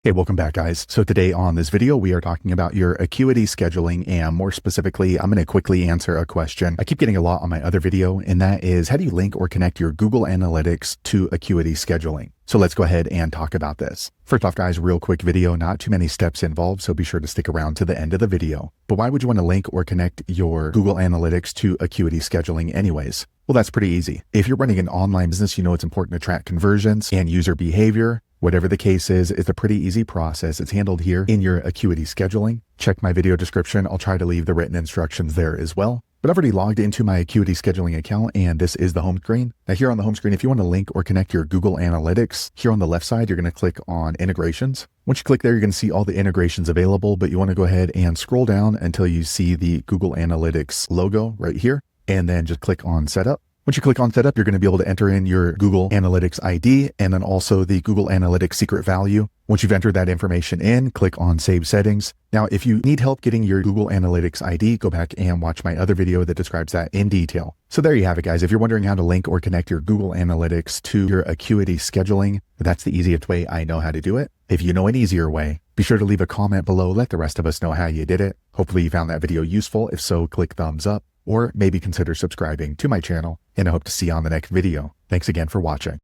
Hey, welcome back, guys. So today on this video, we are talking about your Acuity scheduling, and more specifically, I'm going to quickly answer a question I keep getting a lot on my other video, and that is, how do you link or connect your Google Analytics to Acuity scheduling? So let's go ahead and talk about this. First off, guys, real quick video, not too many steps involved, so be sure to stick around to the end of the video. But why would you want to link or connect your Google Analytics to Acuity scheduling anyways? Well, that's pretty easy. If you're running an online business, you know it's important to track conversions and user behavior. Whatever the case is, it's a pretty easy process. It's handled here in your Acuity scheduling. Check my video description. I'll try to leave the written instructions there as well. But I've already logged into my Acuity scheduling account, and this is the home screen. Now here on the home screen, if you want to link or connect your Google Analytics, here on the left side, you're going to click on integrations. Once you click there, you're going to see all the integrations available, but you want to go ahead and scroll down until you see the Google Analytics logo right here, and then just click on setup. Once you click on setup, you're going to be able to enter in your Google Analytics ID and then also the Google Analytics secret value. Once you've entered that information in, click on Save Settings. Now, if you need help getting your Google Analytics ID, go back and watch my other video that describes that in detail. So there you have it, guys. If you're wondering how to link or connect your Google Analytics to your Acuity scheduling, that's the easiest way I know how to do it. If you know an easier way, be sure to leave a comment below. Let the rest of us know how you did it. Hopefully you found that video useful. If so, click thumbs up, or maybe consider subscribing to my channel, and I hope to see you on the next video. Thanks again for watching.